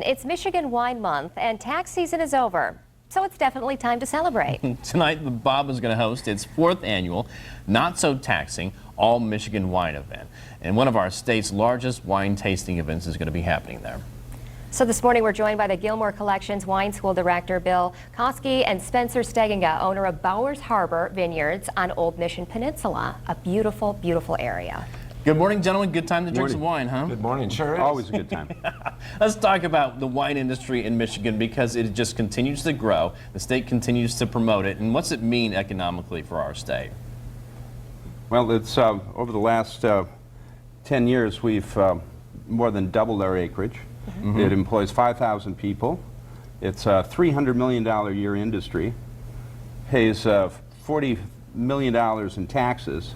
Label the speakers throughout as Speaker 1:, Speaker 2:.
Speaker 1: It's Michigan Wine Month and tax season is over, so it's definitely time to celebrate.
Speaker 2: Tonight, the Bob is going to host its 4th annual Not So Taxing All Michigan Wine event. And one of our state's largest wine tasting events is going to be happening there.
Speaker 1: So this morning we're joined by the Gilmore Collection's Wine School Director Bill Koski and Spencer Steginga, owner of Bowers Harbor Vineyards on Old Mission Peninsula, a beautiful, beautiful area.
Speaker 2: Good morning, gentlemen. Good time to drink some wine, huh?
Speaker 3: Good morning. Sure is.
Speaker 4: Always a good time.
Speaker 2: Let's talk about the wine industry in Michigan because it just continues to grow. The state continues to promote it. And what's it mean economically for our state?
Speaker 4: Well, it's over the last 10 years, we've more than doubled our acreage. Mm-hmm. It employs 5,000 people. It's a $300 million a year industry, pays $40 million in taxes.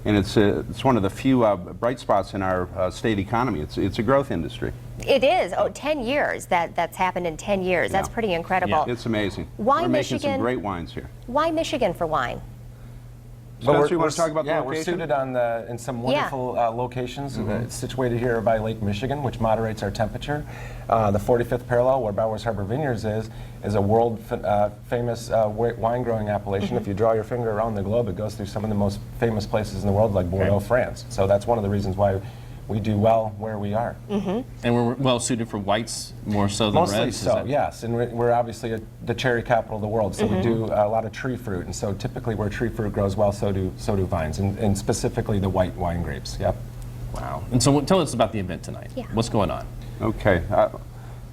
Speaker 4: And it's one of the few bright spots in our state economy. It's a growth industry.
Speaker 1: It is. Oh, 10 years. That's happened in 10 years. That's pretty incredible.
Speaker 4: Yeah. It's amazing.
Speaker 1: Why
Speaker 4: We're
Speaker 1: Michigan?
Speaker 4: making some great wines here.
Speaker 1: Why Michigan for wine?
Speaker 4: Spencer, you want to talk about the
Speaker 3: yeah,
Speaker 4: location?
Speaker 3: we're suited in some wonderful locations. It's situated here by Lake Michigan, which moderates our temperature. The 45th parallel, where Bowers Harbor Vineyards is a world famous wine growing appellation. If you draw your finger around the globe, it goes through some of the most famous places in the world, like Bordeaux, France. So that's one of the reasons why we do well where we are.
Speaker 2: And we're well suited for whites more so than
Speaker 3: Mostly
Speaker 2: reds.
Speaker 3: so, yes. And we're obviously the cherry capital of the world, so we do a lot of tree fruit. And so typically where tree fruit grows well, so do vines, and specifically the white wine grapes. Yep.
Speaker 2: Wow. And so tell us about the event tonight.
Speaker 1: Yeah.
Speaker 2: What's going on?
Speaker 4: Okay.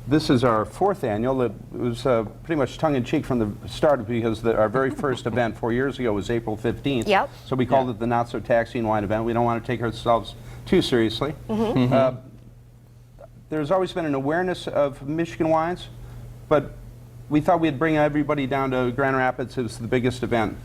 Speaker 4: This is our 4th annual. It was pretty much tongue-in-cheek from the start because our very first event 4 years ago was April 15th.
Speaker 1: Yep.
Speaker 4: So we called it the Not So Taxing Wine event. We don't want to take ourselves too seriously. There's always been an awareness of Michigan wines, but we thought we'd bring everybody down to Grand Rapids. It was the biggest event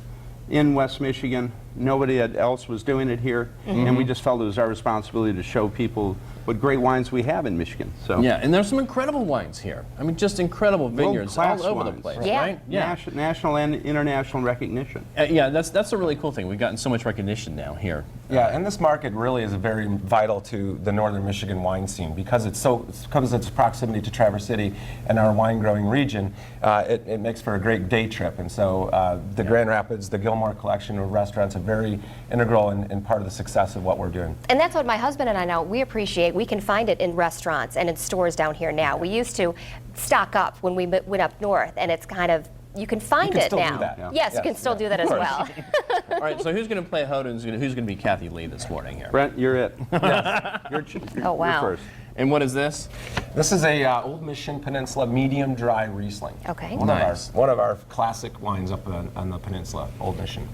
Speaker 4: in West Michigan. Nobody else was doing it here, and we just felt it was our responsibility to show people what great wines we have in Michigan. So
Speaker 2: Yeah, and there's some incredible wines here. I mean, just incredible vineyards all
Speaker 4: World-class
Speaker 2: over the
Speaker 4: wines,
Speaker 2: place,
Speaker 1: right?
Speaker 2: right?
Speaker 4: National and international recognition.
Speaker 2: Yeah, that's a really cool thing. We've gotten so much recognition now here.
Speaker 3: Yeah, and this market really is very vital to the northern Michigan wine scene because it's its proximity to Traverse City and our wine growing region. It makes for a great day trip, and so the Grand Rapids, the Gilmore Collection of restaurants are very integral and part of the success of what we're doing.
Speaker 1: And that's what my husband and I know we appreciate. We can find it in restaurants and in stores down here now. We used to stock up when we went up north, and it's kind of, you can find it
Speaker 3: still
Speaker 1: now.
Speaker 3: do that. Yeah.
Speaker 1: Yes, you can still do that as well.
Speaker 2: All right, so who's going to play Hoda and who's going to be Kathy Lee this morning here?
Speaker 4: Brent, you're it.
Speaker 1: Oh, wow.
Speaker 4: You're first.
Speaker 2: And what is this?
Speaker 3: This is a Old Mission Peninsula medium dry Riesling.
Speaker 1: Okay.
Speaker 2: Nice.
Speaker 3: One of our classic wines up on the peninsula, Old Mission.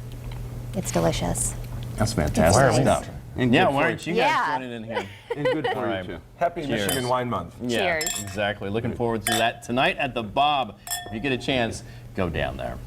Speaker 1: It's delicious.
Speaker 2: That's fantastic
Speaker 1: Nice.
Speaker 2: stuff.
Speaker 4: And
Speaker 2: Yeah,
Speaker 4: good
Speaker 2: why
Speaker 4: for
Speaker 2: aren't you
Speaker 1: Yeah.
Speaker 2: guys joining in here?
Speaker 4: And good for
Speaker 2: All
Speaker 4: you,
Speaker 2: right.
Speaker 4: too.
Speaker 3: Happy
Speaker 2: Cheers.
Speaker 3: Michigan Wine Month.
Speaker 2: Yeah,
Speaker 1: Cheers.
Speaker 2: exactly. Looking forward to that tonight at the Bob. If you get a chance, go down there.